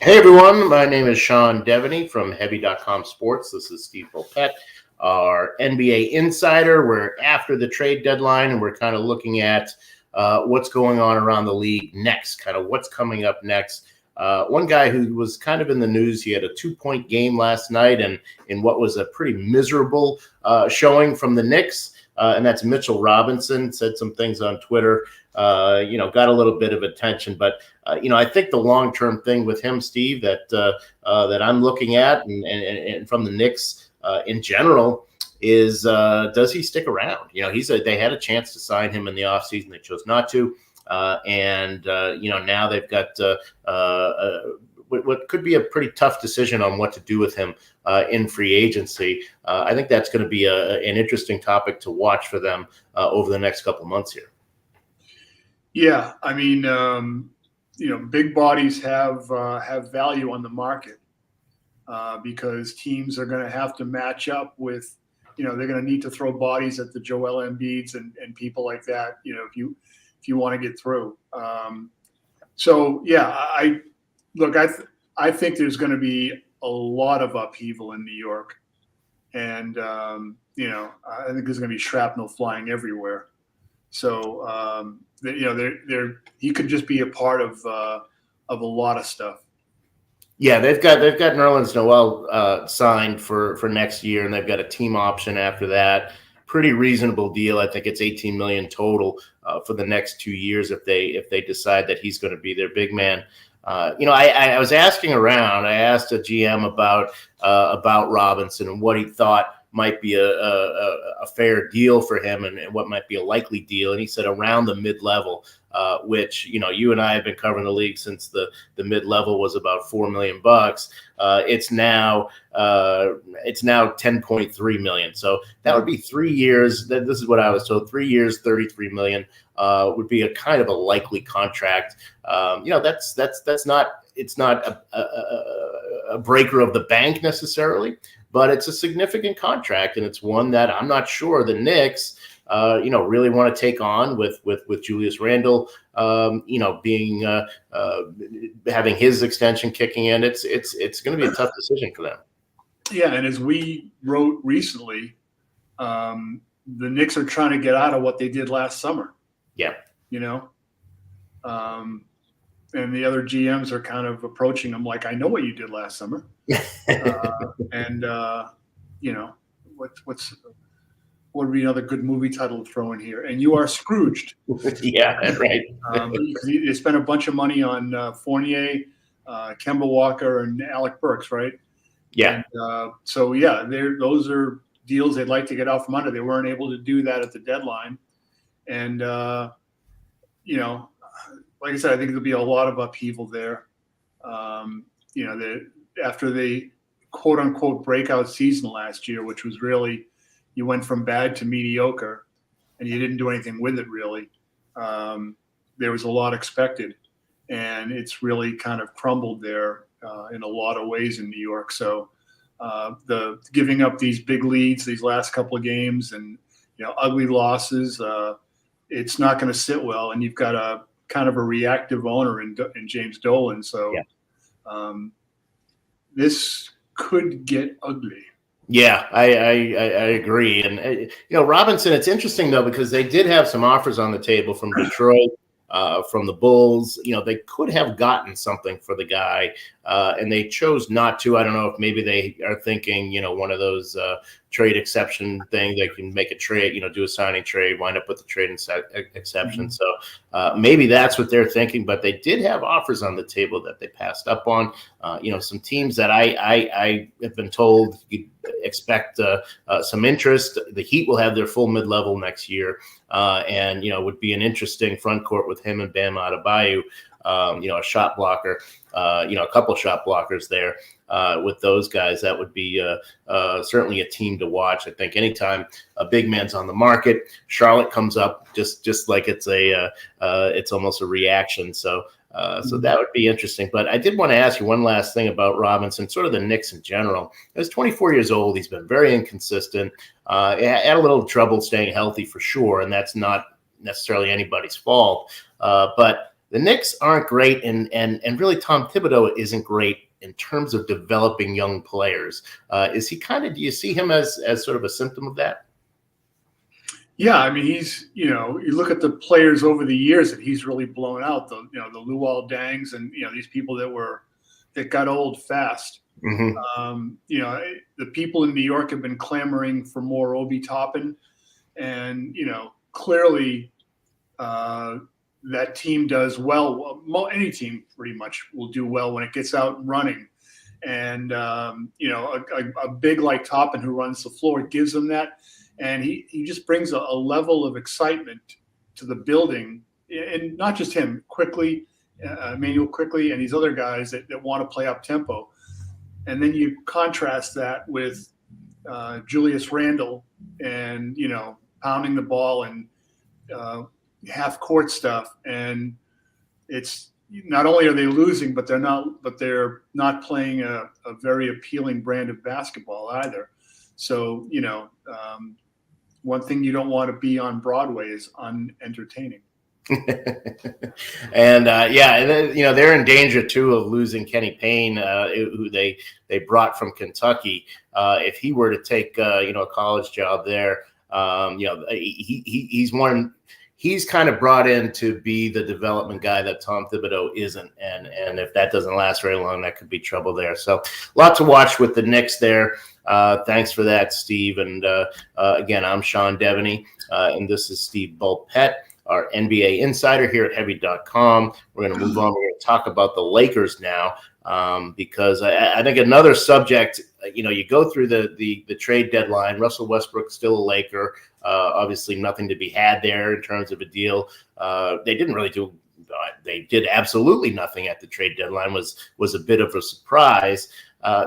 Hey everyone, my name is Sean Deveney from Heavy.com Sports. This is Steve Bulpett, our NBA insider. We're after the trade deadline and we're kind of looking at what's going on around the league next, kind of what's coming up next. One guy who was kind of in the news, he had a 2-point game last night and in what was a pretty miserable showing from the Knicks. And that's Mitchell Robinson, said some things on Twitter, got a little bit of attention. But, I think the long-term thing with him, Steve, that I'm looking at and from the Knicks in general is does he stick around? They had a chance to sign him in the offseason. They chose not to. Now they've got what could be a pretty tough decision on what to do with him in free agency. I think that's going to be an interesting topic to watch for them over the next couple of months here. Yeah, I mean, big bodies have value on the market because teams are going to have to match up with, they're going to need to throw bodies at the Joel Embiids and people like that. If you want to get through. I think there's going to be a lot of upheaval in New York, and I think there's going to be shrapnel flying everywhere. So he could just be a part of a lot of stuff. Yeah, they've got Nerlens Noel signed for next year, and they've got a team option after that. Pretty reasonable deal. I think it's $18 million total for the next 2 years if they decide that he's going to be their big man. I was asking around. I asked a GM about Robinson and what he thought might be a fair deal for him and what might be a likely deal. And he said around the mid-level, which, you and I have been covering the league since the mid-level was about $4 million. It's now $10.3 million. So that would be 3 years. This is what I was told. 3 years, $33 million would be a kind of a likely contract. It's not a breaker of the bank necessarily, but it's a significant contract, and it's one that I'm not sure the Knicks, really want to take on with Julius Randle, being having his extension kicking in. It's going to be a tough decision for them. Yeah, and as we wrote recently, the Knicks are trying to get out of what they did last summer. Yeah, and the other GMs are kind of approaching them like, I know what you did last summer. What would be another good movie title to throw in here? And you are Scrooged. Yeah, right. They spent a bunch of money on Fournier, Kemba Walker, and Alec Burks, right? Yeah. And, those are deals they'd like to get out from under. They weren't able to do that at the deadline. And, like I said, I think there'll be a lot of upheaval there. After the quote unquote breakout season last year, which was really, you went from bad to mediocre and you didn't do anything with it really. There was a lot expected, and it's really kind of crumbled there in a lot of ways in New York. So the giving up these big leads, these last couple of games, and ugly losses, it's not going to sit well. And you've got a kind of a reactive owner in James Dolan. So this could get ugly. Yeah, I agree. And, Robinson, it's interesting, though, because they did have some offers on the table from Detroit, from the Bulls. They could have gotten something for the guy, and they chose not to. I don't know if maybe they are thinking, one of those trade exception thing. They can make a trade, do a signing trade, wind up with the trade exception. Mm-hmm. So maybe that's what they're thinking. But they did have offers on the table that they passed up on. Some teams that I have been told you expect some interest. The Heat will have their full mid-level next year, and would be an interesting front court with him and Bam Adebayo. A shot blocker, a couple shot blockers there with those guys. That would be certainly a team to watch. I think anytime a big man's on the market, Charlotte comes up just like it's almost a reaction. So that would be interesting. But I did want to ask you one last thing about Robinson, sort of the Knicks in general. He's 24 years old. He's been very inconsistent. Had a little trouble staying healthy for sure, and that's not necessarily anybody's fault. But the Knicks aren't great, and really Tom Thibodeau isn't great in terms of developing young players. Is he do you see him as sort of a symptom of that? Yeah, I mean, he's, you look at the players over the years that he's really blown out, the Luol Dangs and, these people that got old fast. Mm-hmm. The people in New York have been clamoring for more Obi Toppin, and, clearly that team does well. Any team pretty much will do well when it gets out and running. And, a big like Toppin who runs the floor gives them that. And he just brings a level of excitement to the building, and not just him, Emmanuel Quickly, and these other guys that want to play up tempo. And then you contrast that with Julius Randle and, pounding the ball and half court stuff. And it's not only are they losing, but they're not playing a very appealing brand of basketball either. So, one thing you don't want to be on Broadway is unentertaining. And they're in danger too of losing Kenny Payne, who they brought from Kentucky. If he were to take a college job there, he's kind of brought in to be the development guy that Tom Thibodeau isn't, and if that doesn't last very long, that could be trouble there. So, a lot to watch with the Knicks there. Thanks for that, Steve. And again, I'm Sean Deveney, and this is Steve Bulpett, our NBA insider here at Heavy.com. We're going to move on. We're going to talk about the Lakers now, because I think another subject, you go through the trade deadline. Russell Westbrook still a Laker. Obviously, nothing to be had there in terms of a deal. They didn't really do. They did absolutely nothing at the trade deadline. Was a bit of a surprise.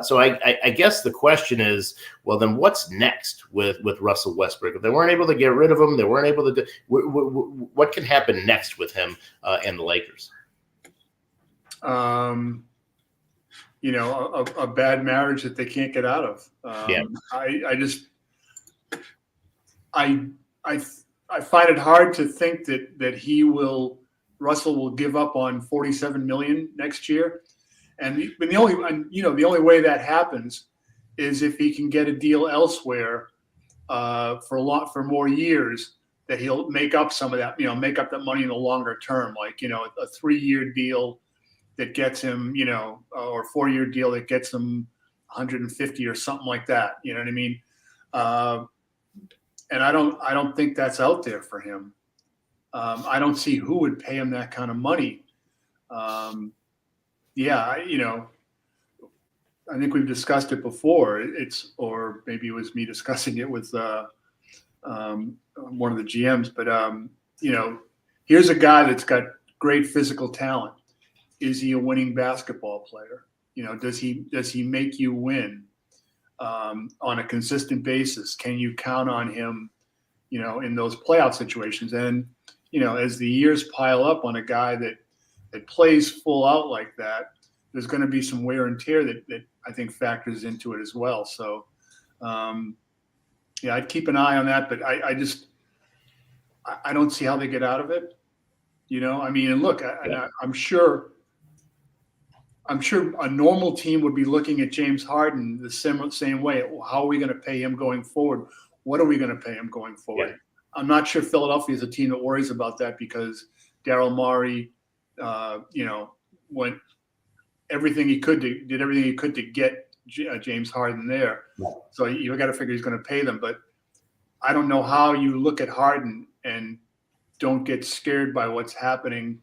So I guess the question is, well, then what's next with Russell Westbrook? If they weren't able to get rid of him, they weren't able to do. What can happen next with him and the Lakers? A bad marriage that they can't get out of. Yeah. I find it hard to think that Russell will give up on $47 million next year. And the only way that happens is if he can get a deal elsewhere for more years, that he'll make up some of that, make up that money in the longer term, like, a 3-year deal that gets him, or a 4-year deal that gets him 150 or something like that. You know what I mean? And I don't think that's out there for him. I don't see who would pay him that kind of money. I think we've discussed it before. Or maybe it was me discussing it with one of the GMs. But here's a guy that's got great physical talent. Is he a winning basketball player? Does he make you win on a consistent basis? Can you count on him? In those playoff situations. And as the years pile up on a guy that plays full out like that, there's going to be some wear and tear that I think factors into it as well. So, I'd keep an eye on that, but I don't see how they get out of it. And look, I'm sure a normal team would be looking at James Harden the same way. How are we going to pay him going forward? What are we going to pay him going forward? Yeah. I'm not sure Philadelphia is a team that worries about that, because Daryl Morey, went everything he could to get James Harden there. Yeah. So you got to figure he's going to pay them. But I don't know how you look at Harden and don't get scared by what's happening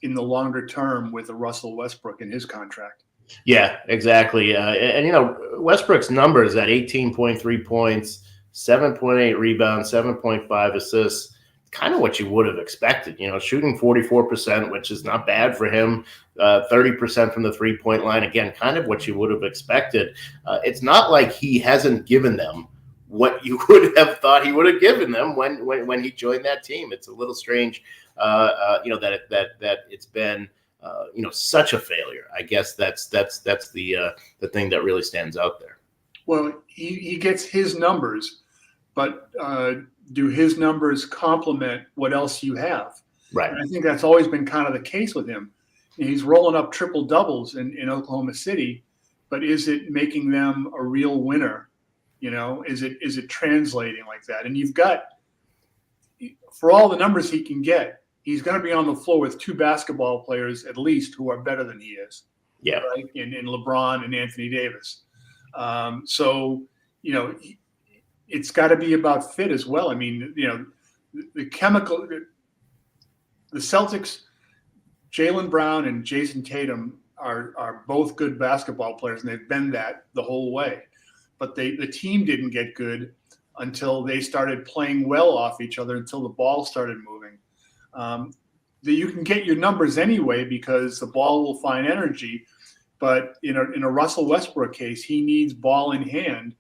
in the longer term with a Russell Westbrook in his contract. Yeah, exactly. And Westbrook's numbers at 18.3 points, 7.8 rebounds, 7.5 assists, kind of what you would have expected, shooting 44%, which is not bad for him, 30% from the 3-point line. Again, kind of what you would have expected. It's not like he hasn't given them what you would have thought he would have given them when he joined that team. It's a little strange, that it's been, such a failure. I guess that's the thing that really stands out there. Well, he gets his numbers, but do his numbers complement what else you have? Right. And I think that's always been kind of the case with him. He's rolling up triple doubles in Oklahoma City, but is it making them a real winner? Is it translating like that? And you've got, for all the numbers he can get, he's going to be on the floor with two basketball players at least who are better than he is. Yeah. Right. In LeBron and Anthony Davis. So it's got to be about fit as well. I mean, the Celtics, Jaylen Brown and Jason Tatum are both good basketball players, and they've been that the whole way. But the team didn't get good until they started playing well off each other, until the ball started moving. You can get your numbers anyway because the ball will find energy. But in a Russell Westbrook case, he needs ball in hand,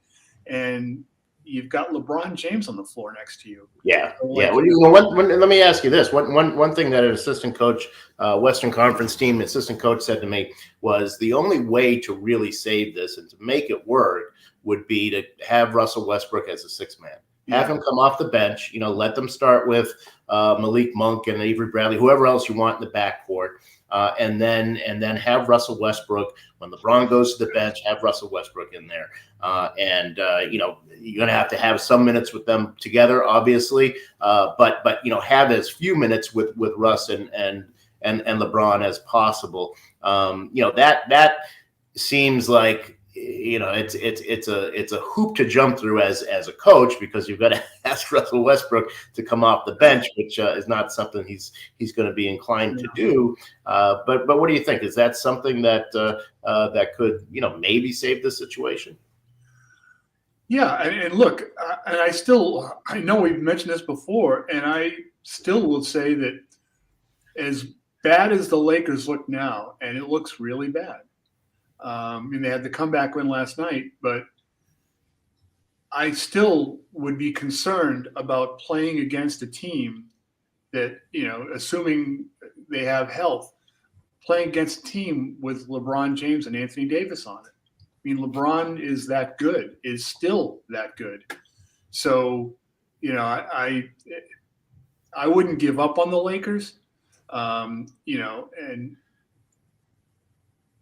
and you've got LeBron James on the floor next to you. Yeah, yeah. Let me ask you this: one thing that an assistant coach, Western Conference team assistant coach, said to me was the only way to really save this and to make it work would be to have Russell Westbrook as a sixth man. Have him come off the bench. Let them start with Malik Monk and Avery Bradley, whoever else you want in the backcourt. And then have Russell Westbrook when LeBron goes to the bench. Have Russell Westbrook in there, you're going to have some minutes with them together, obviously. But have as few minutes with Russ and LeBron as possible. That seems like it's a hoop to jump through as a coach, because you've got to ask Russell Westbrook to come off the bench, which is not something he's going to be inclined to do. But what do you think? Is that something that could maybe save the situation? Yeah, and look, I know we've mentioned this before, and I still will say that as bad as the Lakers look now, and it looks really bad. They had the comeback win last night, but I still would be concerned about playing against a team that, assuming they have health, playing against a team with LeBron James and Anthony Davis on it. I mean, LeBron is still that good. So, I wouldn't give up on the Lakers,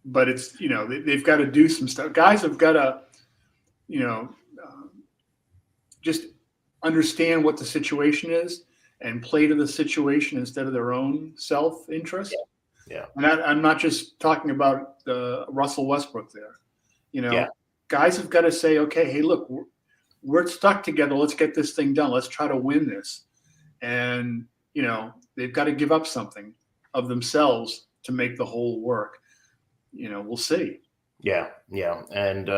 but it's, they've got to do some stuff. Guys have got to, just understand what the situation is and play to the situation instead of their own self-interest. Yeah. And I'm not just talking about Russell Westbrook there. Guys have got to say, okay, hey, look, we're stuck together. Let's get this thing done. Let's try to win this. And, they've got to give up something of themselves to make the whole work. We'll see. Yeah. And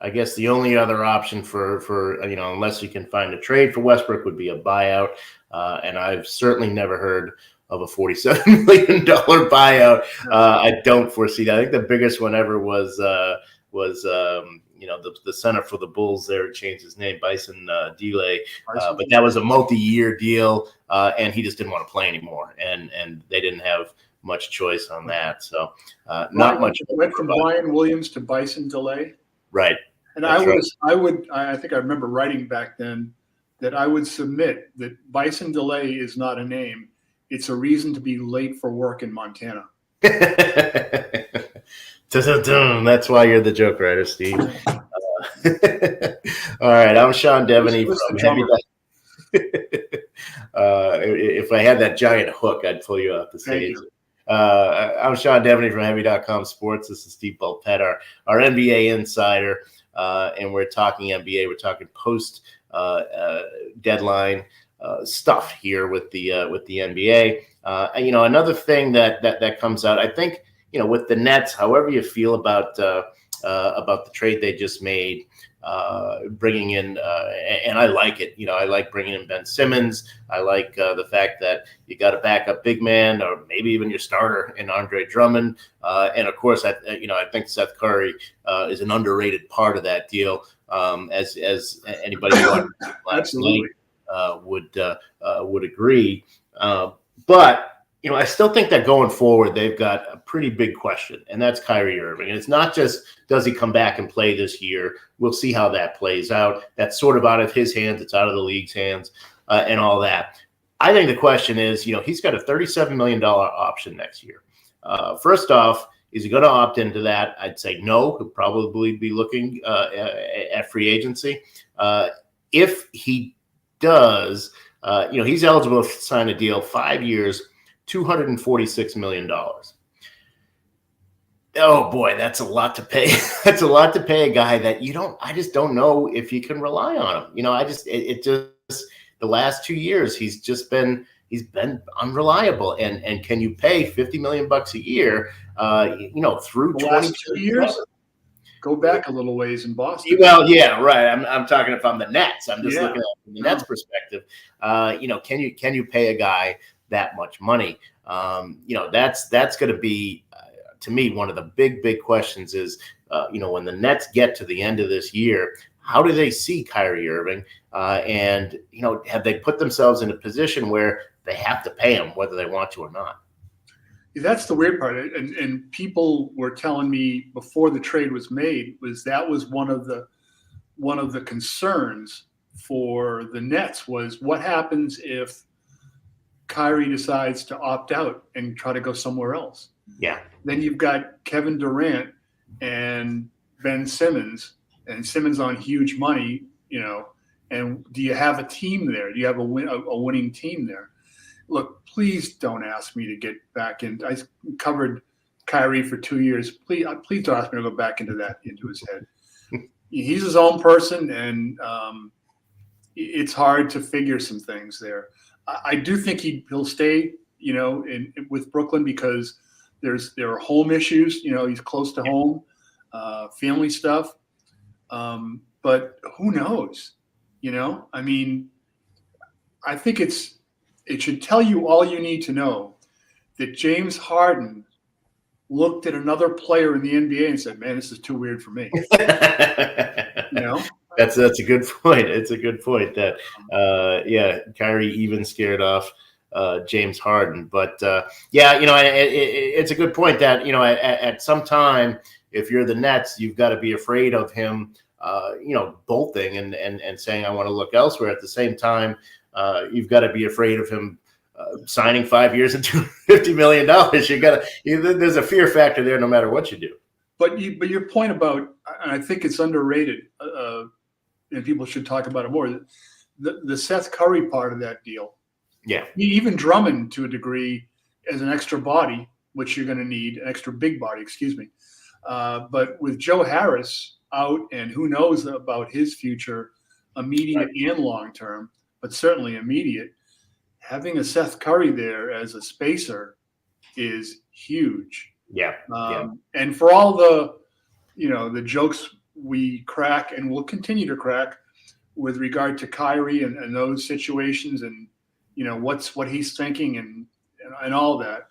I guess the only other option for unless you can find a trade for Westbrook, would be a buyout. And I've certainly never heard of a $47 million buyout. I don't foresee that. I think the biggest one ever was the center for the Bulls there, changed his name, Bison Dele. But that was a multi-year deal, and he just didn't want to play anymore. And they didn't have much choice on that. So not much. Went from Brian Williams to Bison Dele. Right. And I think I remember writing back then that I would submit that Bison Dele is not a name. It's a reason to be late for work in Montana. That's why you're the joke writer, Steve. All right, I'm Sean Deveney from Heavy. If I had that giant hook, I'd pull you off the stage. I'm Sean Deveney from Heavy.com Sports. This is Steve Bulpett, our NBA insider, and we're talking NBA. We're talking post deadline stuff here with the NBA. Another thing that comes out, I think, with the Nets, however you feel about the trade they just made, bringing in, and I like it. I like bringing in Ben Simmons. I like the fact that you got a backup big man, or maybe even your starter in Andre Drummond. And of course, I think Seth Curry is an underrated part of that deal. As anybody who last night would agree. But I still think that going forward, they've got a pretty big question, and that's Kyrie Irving. And it's not just, does he come back and play this year? We'll see how that plays out. That's sort of out of his hands. It's out of the league's hands and all that. I think the question is, he's got a $37 million option next year. First off, is he going to opt into that? I'd say no. He'll probably be looking at free agency. If he does, he's eligible to sign a deal 5 years, $246 million. Oh boy, that's a lot to pay. That's a lot to pay a guy that I just don't know if you can rely on him. It just the last 2 years he's been unreliable. And can you pay $50 million a year? Through the last 2 years. Go back a little ways in Boston. Well, yeah, right. I'm talking from the Nets. I'm just looking at it from the Nets perspective. Can you pay a guy that much money? That's going to be, to me, one of the big questions is, when the Nets get to the end of this year, how do they see Kyrie Irving? And have they put themselves in a position where they have to pay him whether they want to or not? That's the weird part, and people were telling me before the trade was made that was one of the concerns for the Nets was what happens if Kyrie decides to opt out and try to go somewhere else. Yeah. Then you've got Kevin Durant and Ben Simmons, and Simmons on huge money, and do you have a team there? Do you have a winning team there? Look, please don't ask me to get back in. I covered Kyrie for 2 years. Please don't ask me to go back into his head. He's his own person, and it's hard to figure some things there. I do think he'll stay, with Brooklyn because there are home issues. He's close to home, family stuff. But who knows? I think it should tell you all you need to know that James Harden looked at another player in the NBA and said, "Man, this is too weird for me." That's a good point. It's a good point that Kyrie even scared off James Harden. But it's a good point that at some time, if you're the Nets, you've got to be afraid of him bolting and saying, "I want to look elsewhere." At the same time, you've got to be afraid of him signing 5 years and $250 million. There's a fear factor there no matter what you do. But your point about, and I think it's underrated, and people should talk about it more, the Seth Curry part of that deal. Yeah. Even Drummond to a degree as an extra body, which you're going to need, an extra big body, excuse me. But with Joe Harris out, and who knows about his future, immediate and long term, but certainly immediate, having a Seth Curry there as a spacer is huge. Yeah. And for all the jokes we crack and will continue to crack with regard to Kyrie and those situations and what he's thinking and all that,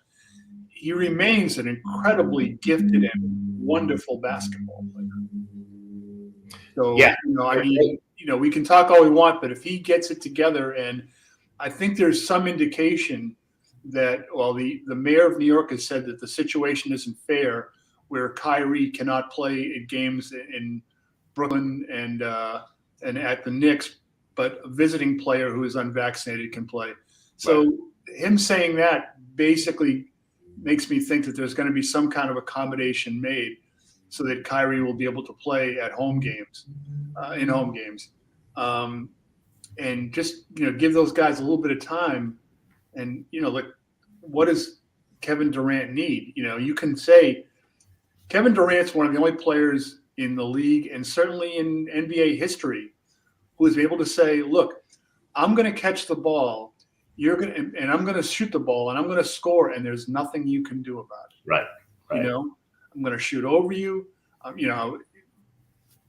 he remains an incredibly gifted and wonderful basketball player. So we can talk all we want, but if he gets it together, and I think there's some indication that, the mayor of New York has said that the situation isn't fair, where Kyrie cannot play at games in Brooklyn and at the Knicks, but a visiting player who is unvaccinated can play. So him saying that basically makes me think that there's going to be some kind of accommodation made so that Kyrie will be able to play at home games, in home games. And just, give those guys a little bit of time. And, what does Kevin Durant need? You can say Kevin Durant's one of the only players in the league and certainly in NBA history who is able to say, look, I'm going to catch the ball, and I'm going to shoot the ball, and I'm going to score, and there's nothing you can do about it. Right. I'm going to shoot over you,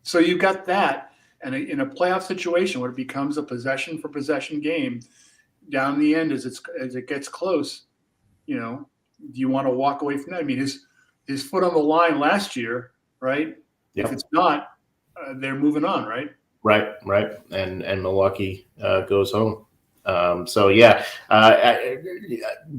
So you've got that. And in a playoff situation where it becomes a possession for possession game, down the end as it gets close, do you want to walk away from that? I mean, his foot on the line last year, right? Yep. If it's not, they're moving on, right? Right. And Milwaukee goes home.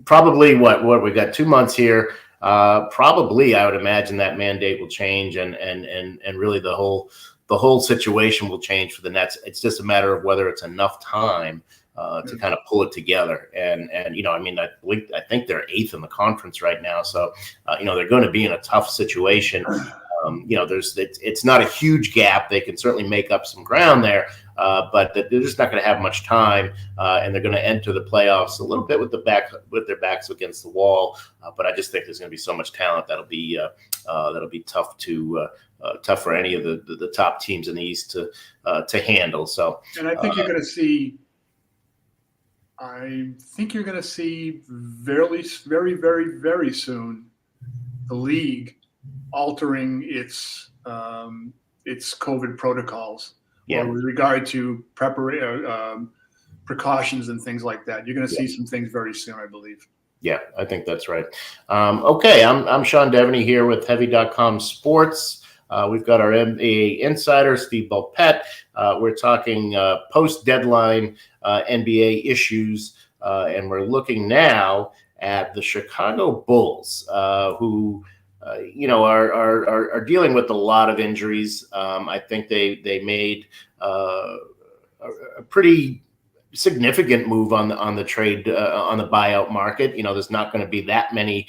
Probably what we got 2 months here. Probably I would imagine that mandate will change and really the whole situation will change for the Nets. It's just a matter of whether it's enough time to kind of pull it together. And I mean, I think they're 8th in the conference right now. So, they're going to be in a tough situation. It's not a huge gap. They can certainly make up some ground there, but they're just not going to have much time, and they're going to enter the playoffs a little bit with their backs against the wall. But I just think there's going to be so much talent that'll be tough for any of the top teams in the East to handle. So, and I think you're going to see. I think you're going to see very, very, very, very soon the league altering its COVID protocols, with regard to precautions and things like that. You're going to see some things very soon, I believe. Yeah, I think that's right. Okay, I'm Sean Deveney here with Heavy.com Sports. We've got our NBA insider, Steve Bulpett. We're talking post-deadline NBA issues, and we're looking now at the Chicago Bulls, who are dealing with a lot of injuries. I think they made a pretty significant move on the trade on the buyout market. There's not going to be that many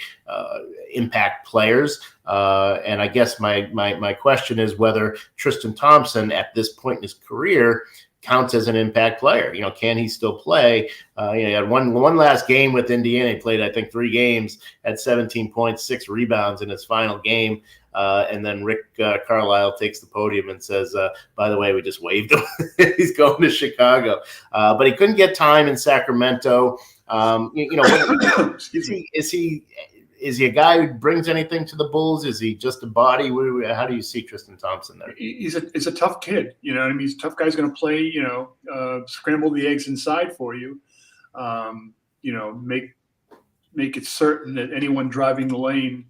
impact players, and I guess my question is whether Tristan Thompson at this point in his career counts as an impact player. Can he still play? He had one last game with Indiana. He played, I think, 3 games, had 17 points, 6 rebounds in his final game. And then Rick Carlisle takes the podium and says, by the way, we just waived him. He's going to Chicago. But he couldn't get time in Sacramento. Is he a guy who brings anything to the Bulls? Is he just a body? How do you see Tristan Thompson there? He's a tough kid. He's a tough guy's going to play, scramble the eggs inside for you. Make it certain that anyone driving the lane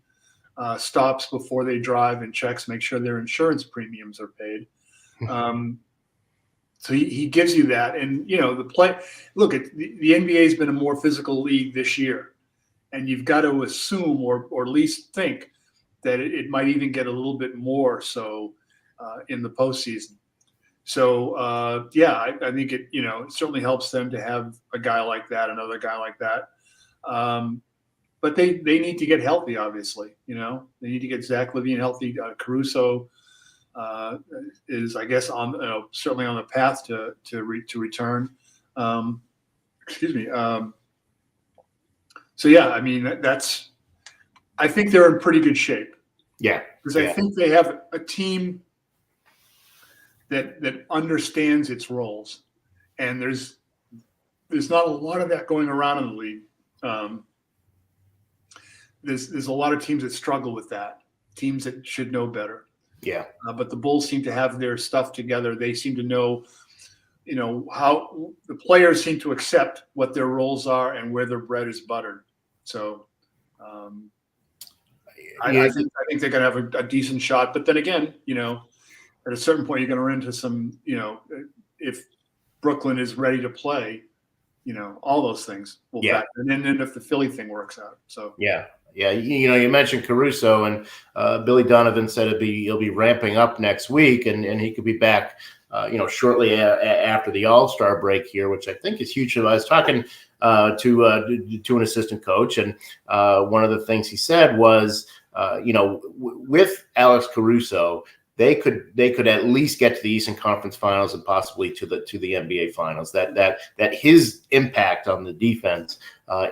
stops before they drive and checks, make sure their insurance premiums are paid. So he gives you that. And, the NBA has been a more physical league this year. And you've got to assume or at least think that it might even get a little bit more so in the postseason. So, I think it certainly helps them to have a guy like that, another guy like that. But they need to get healthy, obviously. They need to get Zach LaVine healthy. Caruso is, I guess, certainly on the path to return. So I mean I think they're in pretty good shape. Yeah, because I think they have a team that understands its roles, and there's not a lot of that going around in the league. There's a lot of teams that struggle with that. Teams that should know better. Yeah, but the Bulls seem to have their stuff together. They seem to know. How the players seem to accept what their roles are and where their bread is buttered. So I think they're going to have a decent shot. But then again, at a certain point, you're going to run into some, if Brooklyn is ready to play, all those things will back. And then if the Philly thing works out. So yeah. You mentioned Caruso, and Billy Donovan said he'll be ramping up next week, and he could be back shortly after the All-Star break here, which I think is huge. I was talking to an assistant coach, and one of the things he said was, with Alex Caruso, they could at least get to the Eastern Conference Finals and possibly to the NBA Finals. That his impact on the defense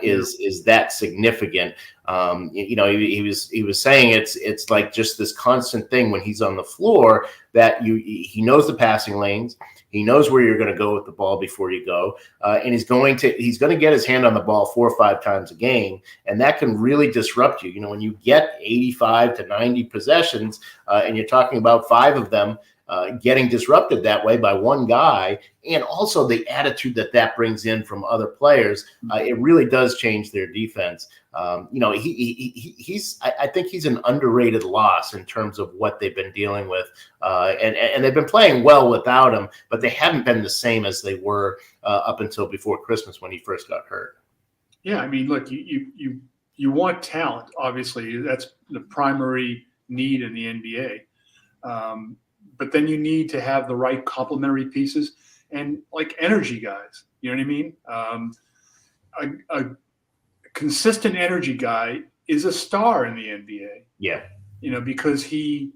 is that significant. He was saying it's like just this constant thing when he's on the floor that he knows the passing lanes. He knows where you're going to go with the ball before you go, and he's going to get his hand on the ball 4 or 5 times a game, and that can really disrupt you. When you get 85 to 90 possessions, and you're talking about 5 of them getting disrupted that way by one guy, and also the attitude that brings in from other players, it really does change their defense. I think he's an underrated loss in terms of what they've been dealing with, and they've been playing well without him, but they haven't been the same as they were up until before Christmas when he first got hurt. Yeah, I mean, look, you want talent. Obviously, that's the primary need in the NBA. But then you need to have the right complementary pieces. and like energy guys. You know what I mean? A consistent energy guy is a star in the NBA. Yeah. Because he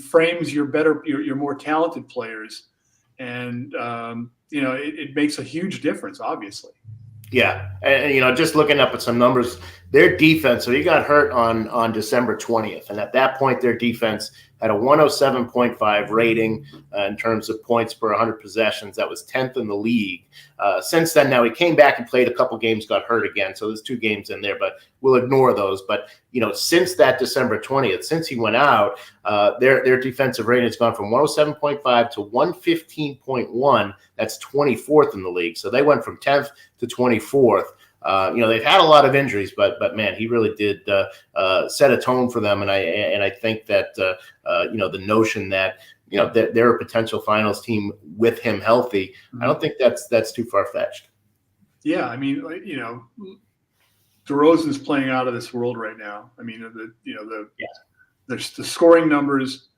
frames your more talented players, and it makes a huge difference, obviously. Yeah, and just looking up at some numbers, their defense. So he got hurt on December 20th, and at that point, their defense had a 107.5 rating in terms of points per 100 possessions. That was 10th in the league. Since then, now he came back and played a couple games, got hurt again. So there's 2 games in there, but we'll ignore those. But since that December 20th, since he went out, their defensive rating has gone from 107.5 to 115.1. That's 24th in the league. So they went from 10th to 24th. They've had a lot of injuries, but man, he really did set a tone for them. And I think that the notion that that they're a potential finals team with him healthy, I don't think that's too far fetched. Yeah, I mean, DeRozan's playing out of this world right now. I mean, the scoring numbers,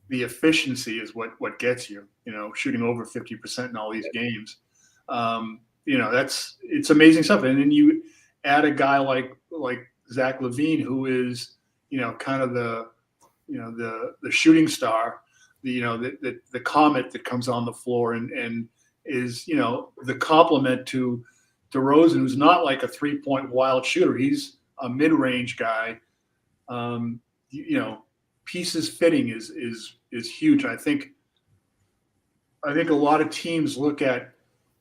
the efficiency is what gets you. Shooting over 50% in all these games. It's amazing stuff. And then you add a guy like Zach LaVine, who is, kind of the shooting star, the comet that comes on the floor and is, the complement to DeRozan, who's not like a 3-point wild shooter. He's a mid-range guy. Pieces fitting is huge. I think a lot of teams look at,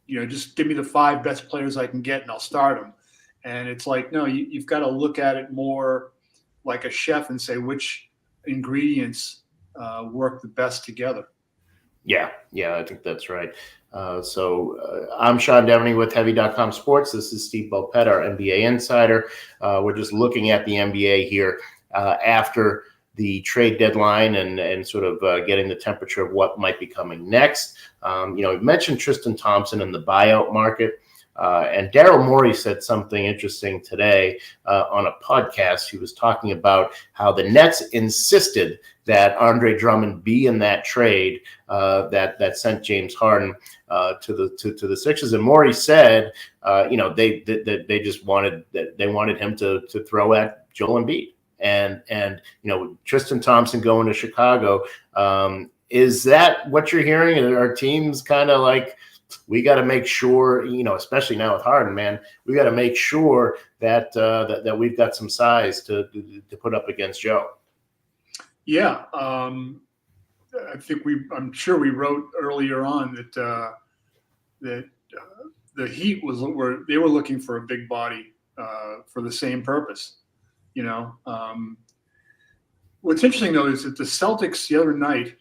just give me the 5 best players I can get and I'll start them. And it's like, no, you've got to look at it more like a chef and say which ingredients work the best together. Yeah, I think that's right. So I'm Sean Deveney with Heavy.com Sports. This is Steve Bulpett, our NBA insider. We're just looking at the NBA here after the trade deadline and sort of getting the temperature of what might be coming next. We mentioned Tristan Thompson in the buyout market. And Daryl Morey said something interesting today on a podcast. He was talking about how the Nets insisted that Andre Drummond be in that trade that sent James Harden to the Sixers. And Morey said, they just wanted him to throw at Joel Embiid. And Tristan Thompson going to Chicago, is that what you're hearing? Are teams kind of like, we got to make sure, especially now with Harden, man, we got to make sure that that we've got some size to put up against Joe. Yeah, I think I'm sure we wrote earlier on that the Heat they were looking for a big body for the same purpose. What's interesting though is that the Celtics the other night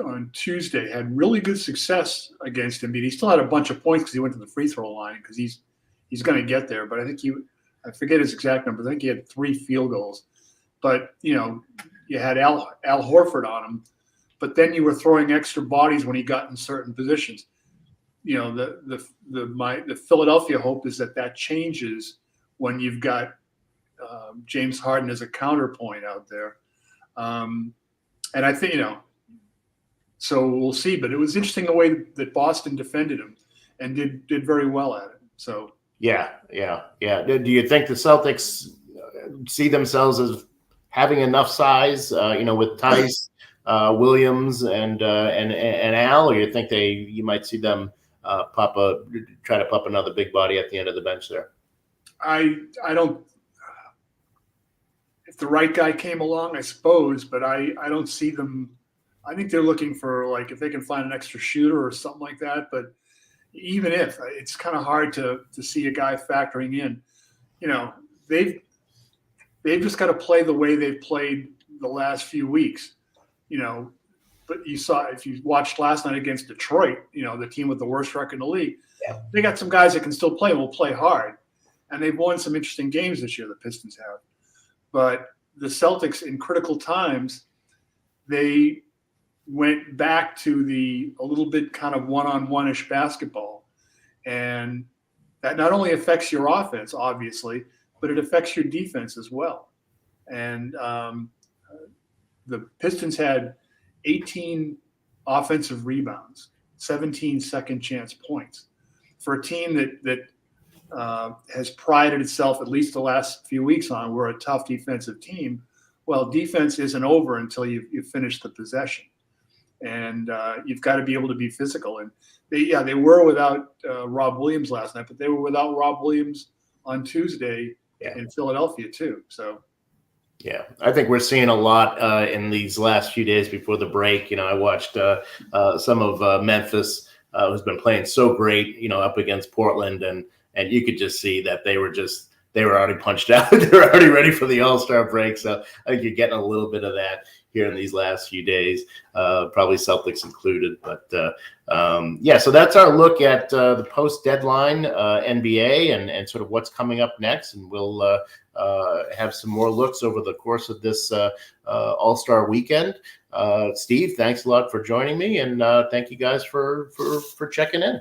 on Tuesday had really good success against him. He still had a bunch of points because he went to the free throw line because he's going to get there. But I think I forget his exact number. I think he had 3 field goals. But you had Al Horford on him. But then you were throwing extra bodies when he got in certain positions. The Philadelphia hope is that changes when you've got James Harden as a counterpoint out there. And I think, so we'll see. But it was interesting the way that Boston defended him and did very well at it. So yeah. Do you think the Celtics see themselves as having enough size, with Tice, Williams, and Al, or you think you might see them try to pop another big body at the end of the bench there? I don't. If the right guy came along, I suppose, but I don't see them. I think they're looking for, like, if they can find an extra shooter or something like that. But even if, it's kind of hard to see a guy factoring in. They've just got to play the way they've played the last few weeks. But you saw, if you watched last night against Detroit, the team with the worst record in the league, they got some guys that can still play and will play hard. And they've won some interesting games this year, the Pistons have. But the Celtics, in critical times, they went back to a little bit kind of one-on-one-ish basketball. And that not only affects your offense, obviously, but it affects your defense as well. And the Pistons had 18 offensive rebounds 17 second chance points. For a team that has prided itself, at least the last few weeks, on we're a tough defensive team, well, defense isn't over until you finish the possession. And you've got to be able to be physical. And they were without Rob Williams last night, but they were without Rob Williams on Tuesday in Philadelphia too. So, yeah, I think we're seeing a lot in these last few days before the break. I watched some of Memphis, who's been playing so great, up against Portland, and you could just see that they were already punched out. They were already ready for the All-Star break. So I think you're getting a little bit of that here in these last few days, probably Celtics included. But so that's our look at the post-deadline NBA and sort of what's coming up next. And we'll have some more looks over the course of this All-Star weekend. Steve, thanks a lot for joining me, and thank you guys for checking in.